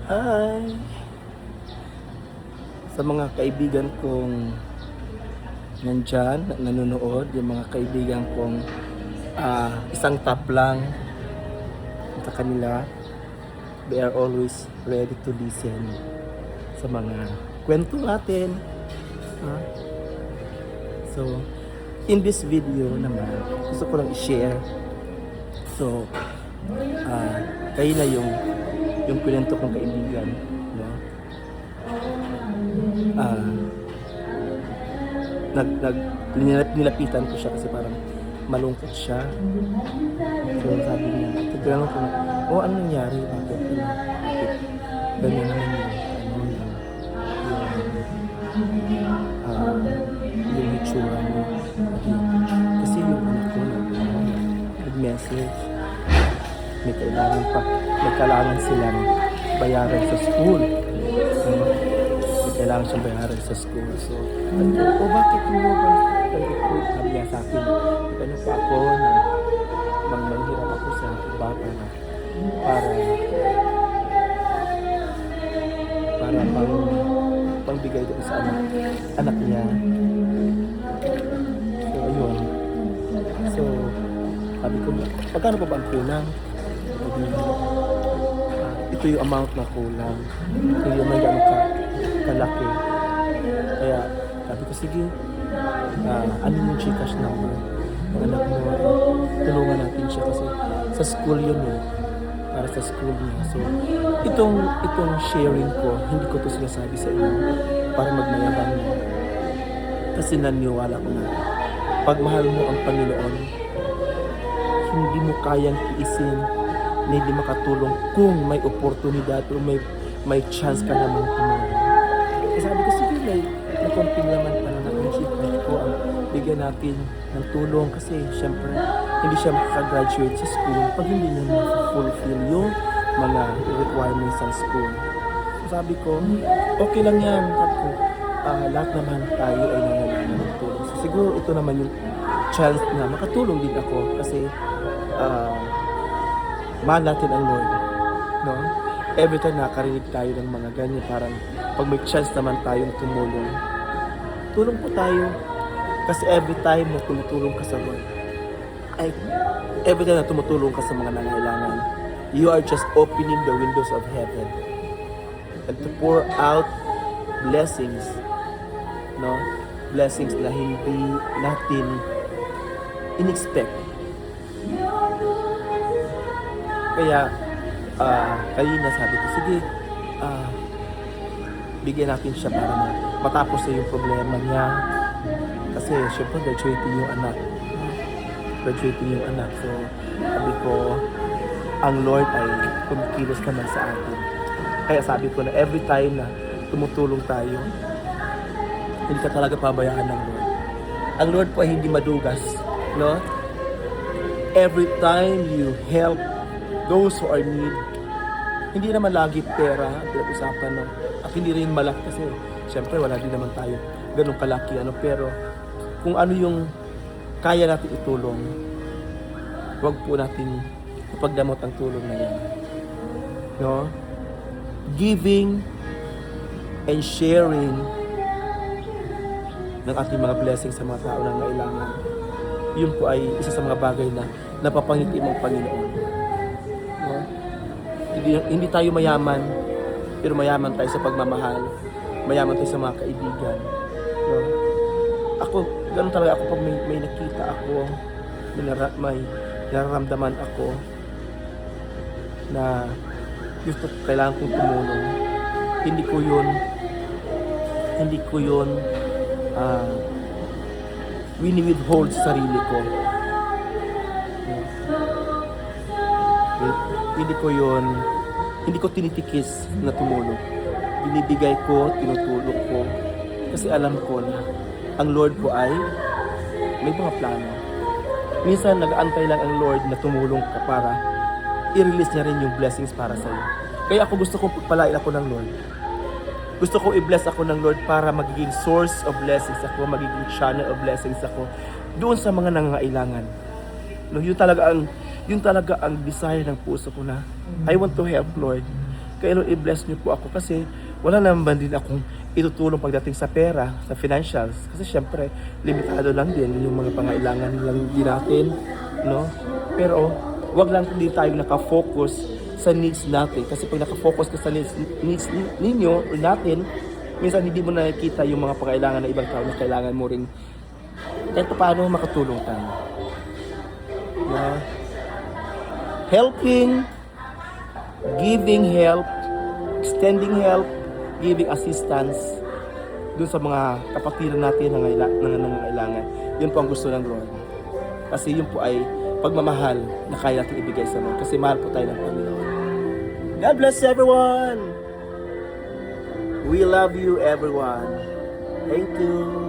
Hi! Sa mga kaibigan kong nandyan, nanonood, yung mga kaibigan kong isang tap lang sa kanila, they are always ready to listen sa mga kwento natin. So, in this video naman, gusto ko lang i-share. So, kayo na yung kwento kong kaibigan, no? Nilapitan ko siya kasi parang malungkot siya. So sabi niya, tinanong ko, ano nangyari? Bakit? Ganyan naman yung itsura mo. Kasi yung anak ko nag-message. May kailangan silang bayaran sa school. Kailangan siyang bayaran sa school. So, bakit mo ba sabi niya sa akin, ano pa ako na manghirap ako sa bata na para pangbigay doon sa anak niya. So, ayun. So, sabi ko, magkano pa ba ang kulang? Ito yung amount na kulang. Hindi naman gano'n kalaki. Kaya sabi ko, sige, ano yung Gcash number ng anak mo, tulungan natin siya kasi sa school yun para sa school niya. So itong sharing ko, hindi ko to sinasabi sa inyo para magmayabang mo, kasi naniwala ko na pag mahal mo ang Panginoon, hindi mo kayang tiisin na hindi makatulong kung may oportunidad o may chance ka naman tumulong. Kasi sabi ko, sige, may konting laman pa na Gcash ko ang bigyan natin ng tulong kasi syempre hindi siya makaka-graduate sa school pag hindi niya ma-fulfill yung mga requirements ng school. So sabi ko, okay lang yan. Sabi ko, lahat naman tayo ay nangangailangan ng tulong. So siguro ito naman yung chance na makatulong din ako kasi mahal natin ang Lord, no? Every time nakarinig tayo ng mga ganyan, parang pag may chance naman tayong tumulong, tulong po tayo. Kasi every time na tumutulong ka sa Lord, every time na tumutulong ka sa mga nangailangan, you are just opening the windows of heaven and to pour out blessings, no? Blessings na hindi natin in-expect. Kaya kanina sabi ko, sige, bigyan natin siya para matapos na yung problema niya. Kasi syempre graduating yung anak. So sabi ko, ang Lord ay kumikilos naman sa atin. Kaya sabi ko na every time na tumutulong tayo, hindi ka talaga pabayaan ng Lord. Ang Lord po ay hindi madugas, no? Every time you help those who are in need, hindi naman lagi pera ang pinag-usapan, no? At hindi rin malaki kasi syempre wala din naman tayo ganun kalaki, pero kung ano yung kaya natin itulong, huwag po natin ipagdamot ang tulong na yan, no? Giving and sharing ng ating mga blessings sa mga tao na nangailangan, yun po ay isa sa mga bagay na napapangiti ng Panginoon, no? Hindi tayo mayaman, pero mayaman tayo sa pagmamahal, mayaman tayo sa mga kaibigan, no? Ako, ganun talaga ako pag may nakita ako, may nararamdaman ako na gusto, kailangan kong tumulong. Hindi ko yun wini-withhold sa sarili ko. Hindi ko tinitikis na tumulong. Binibigay ko, tinutulong ko. Kasi alam ko na ang Lord ko ay may mga plano. Minsan nag-aantay lang ang Lord na tumulong ka para i-release niya rin yung blessings para sa'yo. Kaya ako gusto kong pagpalain ako ng Lord. Gusto ko i-bless ako ng Lord para magiging source of blessings ako, magiging channel of blessings ako doon sa mga nangangailangan. No, yun talaga ang desire ng puso ko na I want to help, Lord. Kaya Lord, i-bless niyo po ako kasi wala naman din akong itutulong pagdating sa pera, sa financials. Kasi syempre, limitado lang din yung mga pangailangan lang din natin, no? Pero, wag lang hindi tayo nakafocus sa needs natin. Kasi pag nakafocus ka sa needs ninyo or natin, minsan hindi mo nakikita yung mga pangailangan ng ibang tao na kailangan mo rin. Kahit paano makatulong tayo. Na helping, giving help, extending help, giving assistance dun sa mga kapatiran natin na nangangailangan. Yun po ang gusto ng Lord. Kasi yun po ay pagmamahal na kaya natin ibigay sa Lord. Kasi mahal po tayo ng Panginoon. God bless everyone! We love you everyone. Thank you.